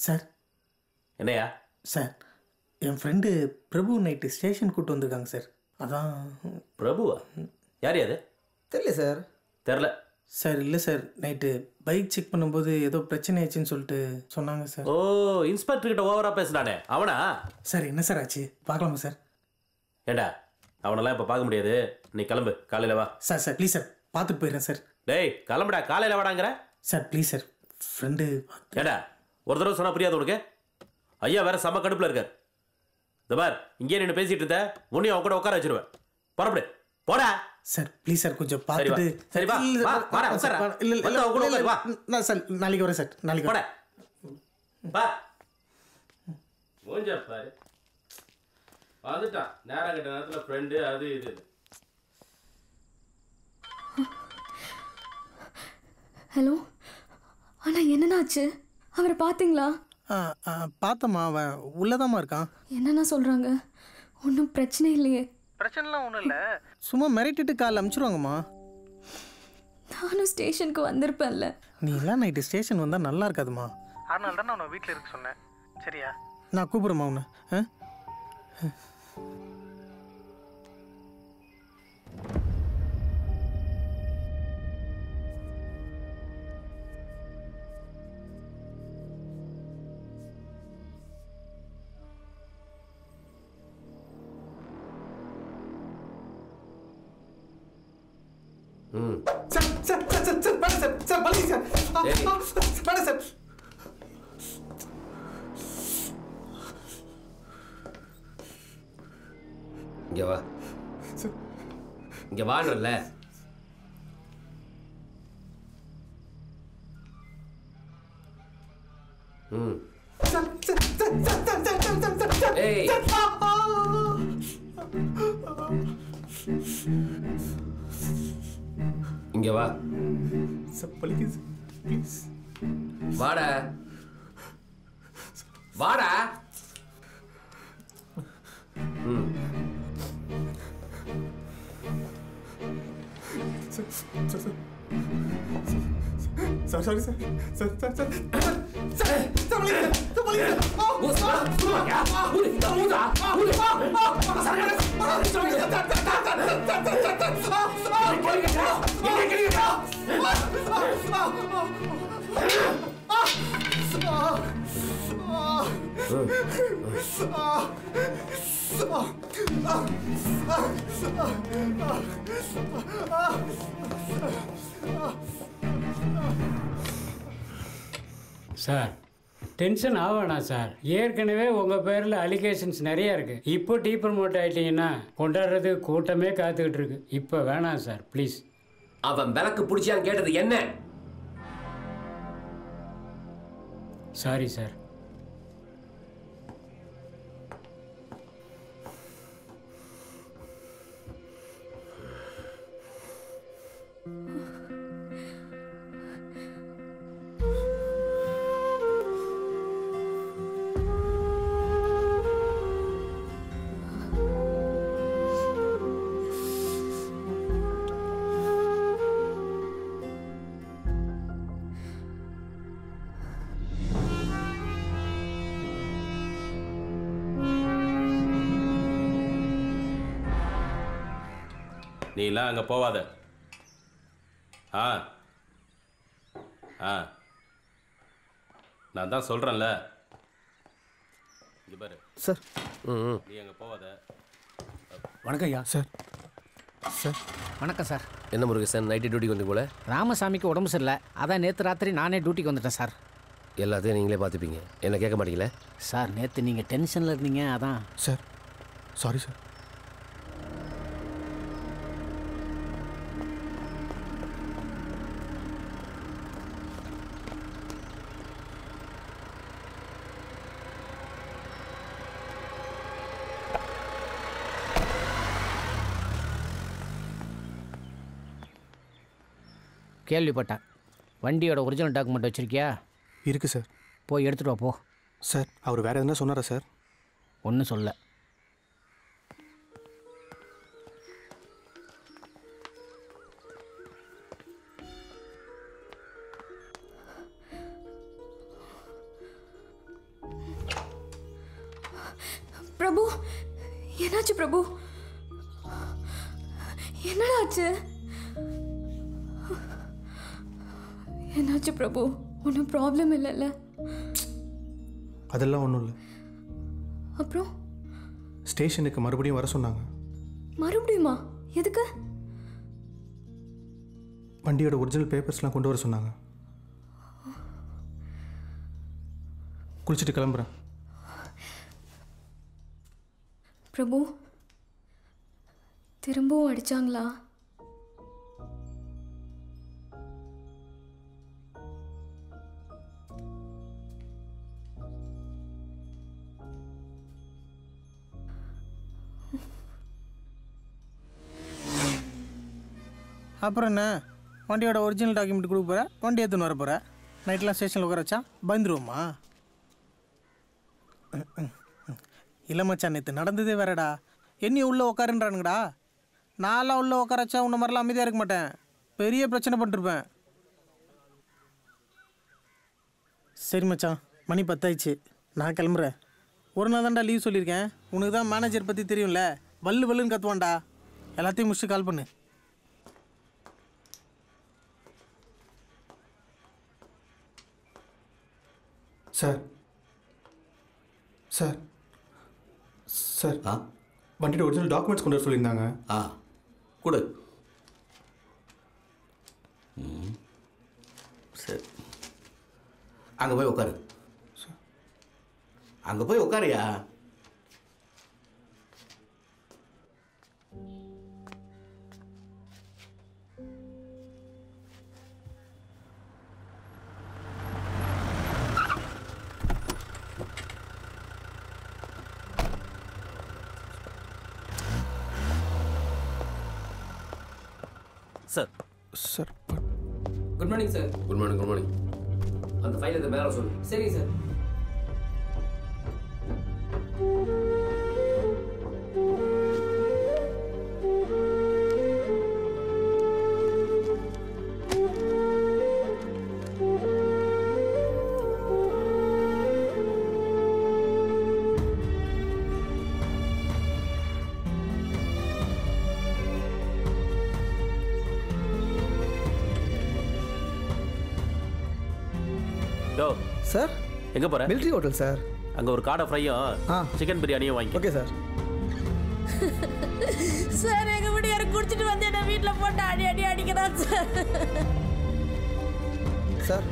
Sir. என்னையா? Sir, என் friend பிரபு night station கூப்பிட்டு வந்திருக்காங்க சார். அதான். பிரபுவா? யார் அது? தெரியல சார். தெரில சார். இல்லை சார், நைட்டு பைக் செக் பண்ணும்போது ஏதோ பிரச்சனை ஆச்சுன்னு சொல்லிட்டு சொன்னாங்க சார். ஓ, இன்ஸ்பெக்டர் கிட்ட ஓவரா பேசுனானே அவனா? சார் என்ன சார் ஆச்சு? பார்க்கலாமா சார்? ஏண்டா, அவனெல்லாம் இப்போ பார்க்க முடியாது. நீ கிளம்பு, காலையில் வா. சார் சார் ப்ளீஸ் சார், பார்த்துட்டு போயிடுறேன் சார். டேய் கிளம்புடா, காலையில் வாடாங்கிற. Sir please sir, friend. ஏண்டா ஒரு தடவை சொன்னால் புரியாது உனக்கு? ஐயா வேற செம்ம கடுப்பில் இருக்கார். இந்த பார், இங்கே நின்று பேசிட்டு இருந்த உன்னையும் அவன் கூட உட்கார வச்சிருவேன். புறப்படு, போடா. சார் ப்ளீஸ் சார், கொஞ்சம் பார்த்துட்டு. சரி வா, வாடா உட்கார. இல்லை அவன் கூட உட்காரு, வா. நான் சார் நாளைக்கு வரேன் சார், நாளைக்கு போடா. வா. மூஞ்ச பாரு, வந்துட்டான் நேரம் கட்ட நேரத்தில் ஃப்ரெண்டு அது இது. ஹலோ அண்ணா, என்னன்னாச்சு? அவரை பார்த்தீங்களா? பார்த்தம்மா, அவன் உள்ளதாம்மா இருக்கான். என்னண்ணா சொல்கிறாங்க? ஒன்றும் பிரச்சனை இல்லையே? பிரச்சனைலாம் ஒன்றும் இல்லை, சும்மா மிரட்டிட்டு கால் அனுப்பிச்சிருவாங்கம்மா. நானும் ஸ்டேஷனுக்கு வந்திருப்பேன்ல. நீ எல்லாம் நைட்டு ஸ்டேஷன் வந்தால் நல்லா இருக்காதுமா. அதனால தான் நான் உன்னை வீட்டில் இருக்க சொன்னேன். சரியா? நான் கூப்பிடுறேம்மா உன்னை. இங்க வா, இங்க வாங்கல. ஏய், இங்க வா. வாடா வாடா. Sorry sir. சார், டென்ஷன் ஆவேணா சார். ஏற்கனவே உங்கள் பேரில் அலிகேஷன்ஸ் நிறையா இருக்குது. இப்போ டீ ப்ரமோட் ஆகிட்டீங்கன்னா கொண்டாடுறது கூட்டமே காத்துக்கிட்டு இருக்கு. இப்போ வேணாம் சார், ப்ளீஸ். அவன் விளக்கு பிடிச்சான்னு கேட்டது என்ன? Sorry sir. நீலாம் அங்கே போவாத. ஆ ஆ நான் தான் சொல்கிறேன்ல. இங்கே பாரு சார். நீ அங்கே போவாத. வணக்கம் ஐயா. Sir sir. வணக்கம் சார். என்ன முருகேசன், நைட்டு டியூட்டிக்கு வந்து போல? ராமசாமிக்கு உடம்பு சரியில்லை, அதான் நேற்று ராத்திரி நானே டியூட்டிக்கு வந்துட்டேன் சார். எல்லாத்தையும் நீங்களே பார்த்துப்பீங்க, என்ன கேட்க மாட்டீங்களே? சார், நேற்று நீங்கள் டென்ஷனில் இருந்தீங்க, அதான். Sir sorry sir. கேள்விப்பட்டேன். வண்டியோட ஒரிஜினல் டாக்குமெண்ட் வச்சுருக்கியா? இருக்குது சார். போய் எடுத்துகிட்டு வா போ. சார், அவர் வேறு எதுனா சொன்னாரா சார்? ஒன்றும் சொல்ல. பிரபு என்னாச்சு பிரபு? என்னடா ஆச்சு? என்னாச்சு பிரபு? ஒன்றும் ப்ராப்ளம் இல்லைல்ல? அதெல்லாம் ஒன்றும் இல்லை. அப்புறம் ஸ்டேஷனுக்கு மறுபடியும் வர சொன்னாங்க. மறுபடியுமா? எதுக்கு? வண்டியோட ஒரிஜினல் பேப்பர்ஸ்லாம் கொண்டு வர சொன்னாங்க. குளிச்சுட்டு கிளம்புறேன். பிரபு திரும்பவும் அடிச்சாங்களா? அப்புறம் என்ன, வண்டியோட ஒரிஜினல் டாக்குமெண்ட் கொடுக்க போகிற, வண்டி எடுத்துன்னு வர போகிற, நைட்லாம் ஸ்டேஷனில் உட்கார வச்சா பயந்துருவோமா? இல்லை மச்சான், நேற்று நடந்ததே வேறடா. என்னையும் உள்ளே உட்காருன்றானுங்கடா. நான்லாம் உள்ளே உட்கார வச்சா உன்ன மாதிரிலாம் அமைதியாக இருக்க மாட்டேன். பெரிய பிரச்சனை பண்ணிருப்பேன். சரி மச்சான், மணி 10 ஆயிடுச்சு, நான் கிளம்புறேன். ஒரு நாள் தான்டா லீவ் சொல்லியிருக்கேன். உனக்கு தான் மேனேஜர் பற்றி தெரியும்ல, வல்லு வல்லுன்னு கத்துவான்டா. எல்லாத்தையும் முடிச்சுட்டு கால் பண்ணு. சார் சார் சார் வண்டியோட ஒரிஜினல் டாக்குமெண்ட்ஸ் கொண்டு வர சொல்லியிருந்தாங்க. கொடு. சரி, அங்கே போய் உட்காரு. அங்கே போய் உட்காரியா? Sir sir good morning sir. Good morning. Good morning. அந்த ஃபைல் இந்த மேலே சொல்லு. சரி சார். சார் எங்கே போகிற? Military hotel sir. அங்கே ஒரு காடை ஃப்ரையும் சிக்கன் பிரியாணியும் வாங்கி. Okay sir. சார் எங்கள் வீட்டுக்கார குடிச்சிட்டு வந்து என்ன வீட்டில் போட்டு அடி அடிக்கிறான் சார். சார்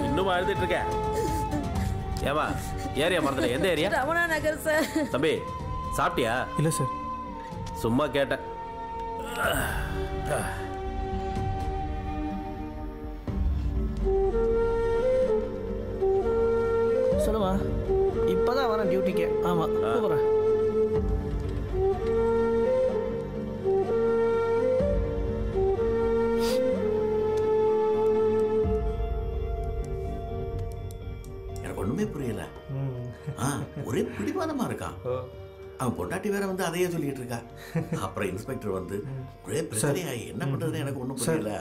இன்னும் அழுதுட்டு இருக்க? ஏமா ஏரியா மறந்துட்ட? எந்த ஏரியா? ரமணா நகர் சார். தம்பி சாப்பிட்டியா? இல்லை சார். சும்மா கேட்டேன். சொல்லுமா, இப்போதான் வரேன் டியூட்டிக்கு. ஆமாம், கூப்பிட்றேன். ஒண்ணுமே புரியல. ஒரே பிடிவாதமா இருக்கான். அவன் பொண்டாட்டி வேற வந்து அதையே சொல்லிட்டு இருக்கா. அப்புறம் இன்ஸ்பெக்டர் வந்து ஒரே பிரச்சனையாயி என்ன பண்றதுன்னு எனக்கு ஒன்றும் புரியல.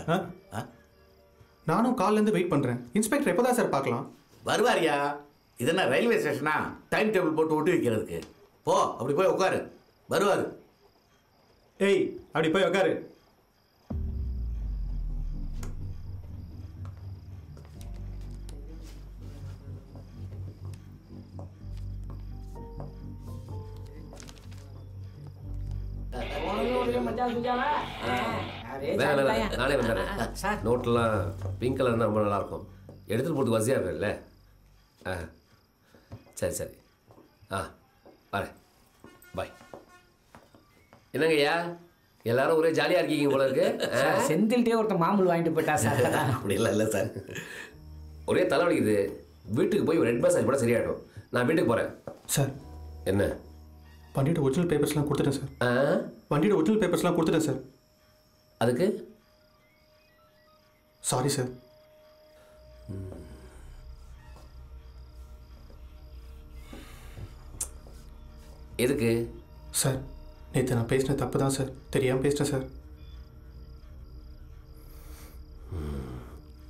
நானும் கால்லேருந்து வெயிட் பண்ணுறேன். இன்ஸ்பெக்டர் எப்போ தான் சார் பார்க்கலாம்? வருவாரியா? இதென்ன ரயில்வே ஸ்டேஷனா டைம் டேபிள் போட்டு ஒட்டி வைக்கிறதுக்கு? போ, அப்படி போய் உட்காரு, வருவாரு. ஏய், அப்படி போய் உட்காரு. நானே வந்துடுறேன். நோட்டெல்லாம் பிங்க் கலர் தான் ரொம்ப நல்லாயிருக்கும். எடுத்துகிட்டு போகிறதுக்கு வசதியாக இருக்குல்ல? சரி சரி. வரேன். பாய். என்னங்க ஐயா, எல்லாரும் ஒரே ஜாலியாக இருக்கீங்க போல இருக்கு. செந்தில்கிட்டே ஒருத்தன் மாமூல் வாங்கிட்டு போயிட்டா சார். அப்படிலாம் இல்லை சார், ஒரே தலைவலிக்குது. வீட்டுக்கு போய் ஒரு ரெட் மசாஜ் போட சரியாயிடும். நான் வீட்டுக்கு போகிறேன். சார் என்ன? வண்டியோட ஒரிஜினல் பேப்பர்ஸ்லாம் கொடுத்துட்டேன் சார். வண்டியோட ஒரிஜினல் பேப்பர்ஸ்லாம் கொடுத்துட்டேன் சார். அதுக்கு சாரி சார். எதுக்கு சார் நேற்று நான் பேசின தப்பு தான் சார். தெரியாமல் பேசிட்டேன் சார்.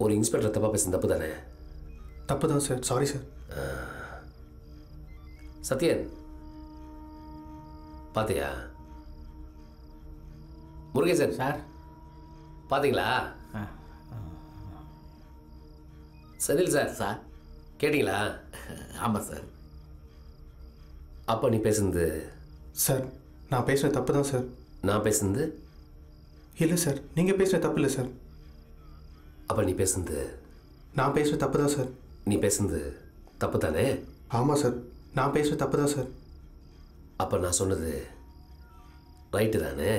ஒரு இன்ஸ்பெக்டர் தப்பாக பேசுன தப்பு தானே? தப்பு தான் சார். Sorry sir. சத்யன் பார்த்தியா? முருகேசன் சார் பார்த்தீங்களா? செந்தில் சார் சார் கேட்டிங்களா? ஆமாம் சார். அப்போ நீ பேசுனது? சார் நான் பேசின தப்பு தான் சார். நான் பேசுனது? இல்லை சார், நீங்கள் பேசின தப்பு இல்லை சார். அப்போ நீ பேசுனது? நான் பேசின தப்பு தான் சார். நீ பேசுனது தப்பு தானே? ஆமாம் சார், நான் பேசின தப்பு தான் சார். அப்போ நான் சொன்னது ரைட்டு தானே?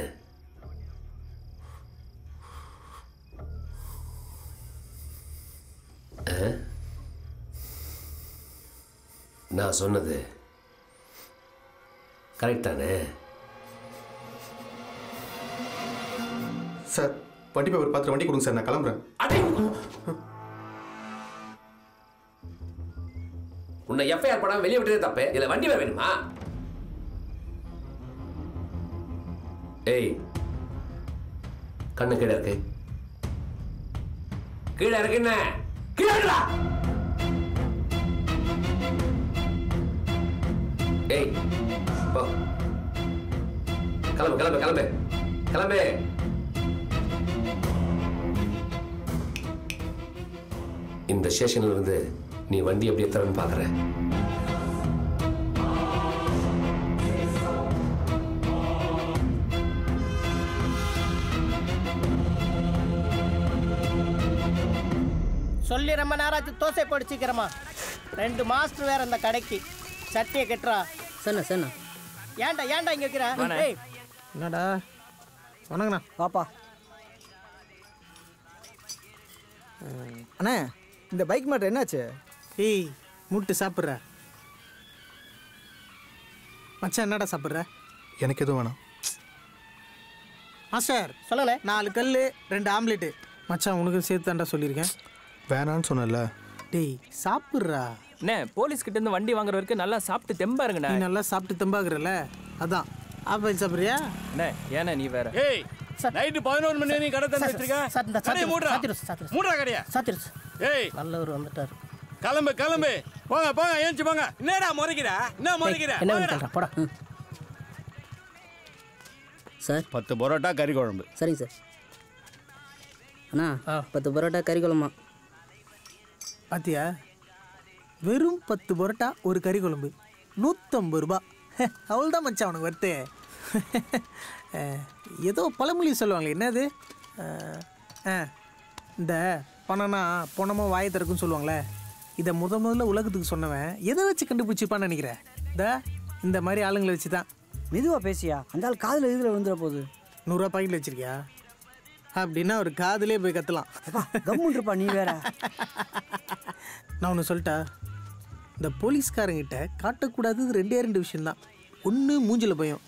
நான் சொன்னது கரெக்ட் தானே? சார் வண்டி பேப்பர் பார்த்துட்டு வண்டி கொடுங்க சார், நான் கிளம்புறேன். உன்னை எஃப்ஐஆர் படம் வெளியே விட்டதே தப்பு, இதில் வண்டி வேற வேணுமா? ஏய் கண்ணு கீழே இருக்கு, கீழே இருக்கு, என்ன கீழே இருக்குடா. ஏய் போ, கிளம்பு கிளம்பு கிளம்பு கிளம்பு. இந்த ஸ்டேஷன்ல இருந்து நீ வண்டி எப்படி எத்தரன்னு பாக்குற? சொல்லி ரொம்ப நேரம் ஆச்சு, தோசை பொடிச்சிக்கிறமா. 2 மாஸ்டர் வேற இந்த கடைக்கு. சட்டியை கட்டுறா. சரிண்ணா சரிண்ணா. ஏன்டா ஏன்டா இங்கே வைக்கிற? ஏய் என்னடா வணங்கண்ணா. பாப்பா அண்ணே இந்த பைக் மாட்டர் என்னாச்சு? ஏய் முட்டு சாப்பிட்ற மச்சான், என்னடா சாப்பிட்ற? எனக்கு எதுவும் வேணாம். மாஸ்டர் சொல்லுங்களே. 4 கல் 2 ஆம்லேட்டு. மச்சான் உனக்கு சேர்த்து தான்டா சொல்லியிருக்கேன். வேணான்னு சொன்னல. டேய் சாப்பிட்றா. அண்ணே போலீஸ் கிட்ட இருந்து வண்டி வாங்குற வரைக்கும் நல்லா சாப்பிட்டு தெம்பா இருங்கண்ணே. நீ நல்லா சாப்பிட்டு தெம்பாக்குறல, அதான் ஆப்பிள் சாப்பிட்றியா? அண்ணே ஏன்னா நீ வேற. ஏய் நைட்டு 11 மணி நீ கடை தந்து வச்சிருக்க. சார் இந்த கடையை மூடுறா. மூடுறா கடையா. சாத்திருச்சு. ஏய் நல்லவர் வந்துட்டார். கிளம்பு கிளம்பு, போங்க போங்க, ஏஞ்சி போங்க. என்னடா முறைக்கிற? என்ன முறைக்கிற? என்ன பண்ணுறா போடா. சார் 10 பரோட்டா கறி குழம்பு. சரிங்க சார். அண்ணா 10 பரோட்டா கறி குழம்பா. பாத்தியா, வெறும் 10 பரோட்டா ஒரு கறி குழம்பு 150 ரூபா. அவ்வளோதான் மச்சான் உனக்கு வருத்து. ஏதோ பழமொழி சொல்லுவாங்களே, என்னது? இந்த பணம்னா பணமோ வாயை திறக்குன்னு சொல்லுவாங்களே, இதை முதல்ல உலகத்துக்கு சொன்னவன் எதை வச்சு கண்டுபிடிச்சிப்பான்னு நினைக்கிறேன்? இந்த மாதிரி ஆளுங்களை வச்சு தான். மெதுவா பேசியா, அந்த ஆள் காதில் இதில் விழுந்துட போகுது. 100 ரூபா பாக்கெட்டில் வச்சிருக்கியா? அப்படின்னா ஒரு காதுலேயே போய் கத்தலாம். கம்முன்ருப்பா நீ வேற. நான் ஒன்று சொல்லிட்டா, இந்த போலீஸ்காரங்கிட்ட காட்டக்கூடாதது 2 விஷயந்தான். ஒன்று மூஞ்சில் பயம்,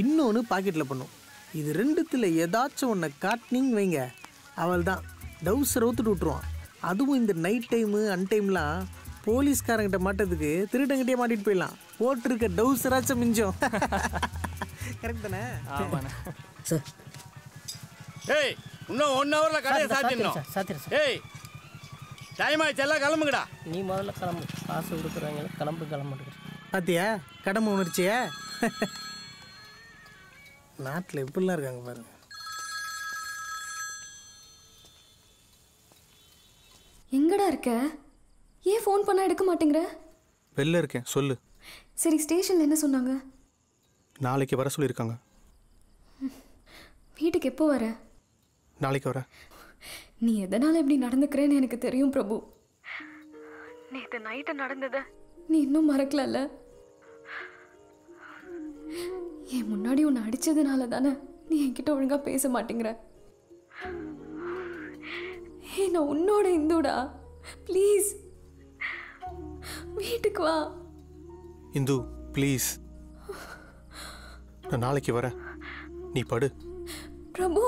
இன்னொன்று பாக்கெட்டில் பண்ணும். இது 2த்துல ஏதாச்சும் ஒன்றை காட்டினீங்க வைங்க, அவள் தான் டவுசரை ஊற்றுட்டு விட்ருவான். அதுவும் இந்த நைட் டைமு அன்டைம்லாம் போலீஸ்காரங்கிட்ட மாட்டதுக்கு திருடங்கிட்டே மாட்டிட்டு போயிடலாம். போட்டிருக்க டவுசராச்சும் மிஞ்சம். கரெக்ட் தானே? சார் ஏய் இன்னும் 1 ஹவர்ல கடையை சாத்திடணும். சாத்திருச்சு. ஏய் டைம் ஆயிடுச்சு, எல்லாம் கிளம்புங்கடா. நீ முதல்ல கிளம்பு, காசு கொடுக்குறாங்க. கிளம்பு கிளம்பு. பாத்தியா கடமை உணர்ச்சியா? நாட்டில் எப்படிலாம் இருக்காங்க பாருங்க. எங்கடா இருக்க? ஏன் ஃபோன் பண்ணால் எடுக்க மாட்டேங்கிற? வெளில இருக்கேன், சொல்லு. சரி ஸ்டேஷனில் என்ன சொன்னாங்க? நாளைக்கு வர சொல்லியிருக்காங்க. வீட்டுக்கு எப்போ வர? நாளைக்கு வரேன். நீ எதனால் இப்படி நடந்துக்கிறேன்னு எனக்கு தெரியும் பிரபு. நேற்று நைட்டு நடந்ததை நீ இன்னும் மறக்கலல்ல? என் முன்னாடி உன்னை அடித்ததுனால தானே நீ என்கிட்ட ஒழுங்காக பேச மாட்டேங்கிற. நான் உன்னோட இந்துடா, ப்ளீஸ் வீட்டுக்கு வா. இந்து ப்ளீஸ், நான் நாளைக்கு வரேன், நீ படு. பிரபு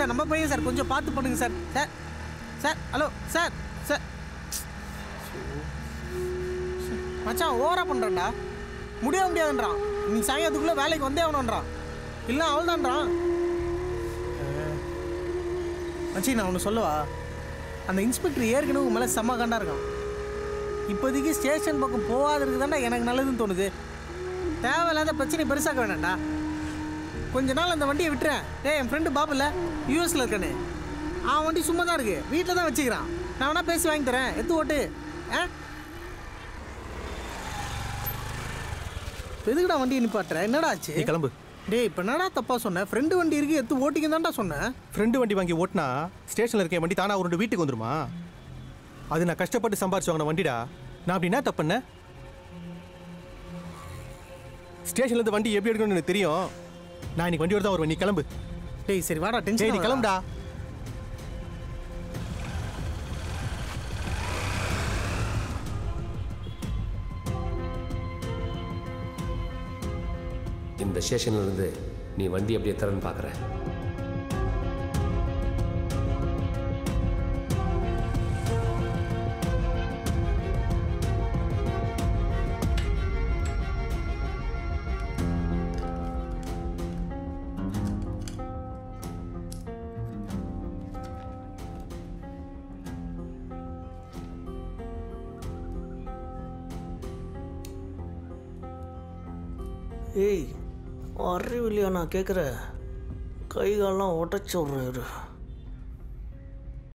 சார் நம்ம பையன் சார், கொஞ்சம் பார்த்து பண்ணுங்க sir. Sir sir hello sir sir மச்சான் ஓவரா பண்ணுறான்டா. முடியாதுன்றான். நீ சாயத்துக்குள்ளே வேலைக்கு வந்தே ஆகணுன்றான். இல்லை அவள்தான்றான். மச்சி நான் ஒன்று சொல்லவா, அந்த இன்ஸ்பெக்டர் ஏற்கனவே உன் மேலே செம்ம கண்டா இருக்கான். இப்போதைக்கு ஸ்டேஷன் பக்கம் போகாததுக்கு தான்டா எனக்கு நல்லதுன்னு தோணுது. தேவையில்லாத பிரச்சனை பெருசாக்க வேணாண்டா. கொஞ்ச நாள் அந்த வண்டியை விட்டுறேன். என் ஃப்ரெண்டு பாபுல யூஎஸில் இருக்கானே, அவன் வண்டி சும்மா தான் இருக்கு, வீட்டில் தான் வச்சுக்கிறான். நான் வேணா பேசி வாங்கி தரேன், எடுத்து ஓட்டு. எதுக்குடா வண்டியை நிப்பாட்டுற? என்னடா ஆச்சு? கிளம்பு. இப்போ என்னடா தப்பா சொன்னேன்? ஃப்ரெண்டு வண்டி இருக்கு, எடுத்து ஓட்டிங்க தான்டா சொன்னேன். ஃப்ரெண்டு வண்டி வாங்கி ஓட்டினா ஸ்டேஷனில் இருக்க வண்டி தானே அவரோட வீட்டுக்கு வந்துருமா? அது நான் கஷ்டப்பட்டு சம்பாரிச்சு வாங்கின வண்டிடா. நான் அப்படி என்ன தப்பு பண்ணேன்? ஸ்டேஷன்லேருந்து வண்டி எப்படி எடுக்கணும்னு எனக்கு தெரியும். நான் இன்னைக்கு வண்டியோட தான் வருவேன். நீ கிளம்பு. சரி வாடா, டென்ஷன். நீ கிளம்புடா. இந்த ஸ்டேஷன்லேருந்து நீ வண்டி எப்படி எத்தரன்னு பார்க்குறேன். ஏய் அறிவில்லையா நான் கேட்குற? கை காலெலாம் உடச்சி விட்றேன்.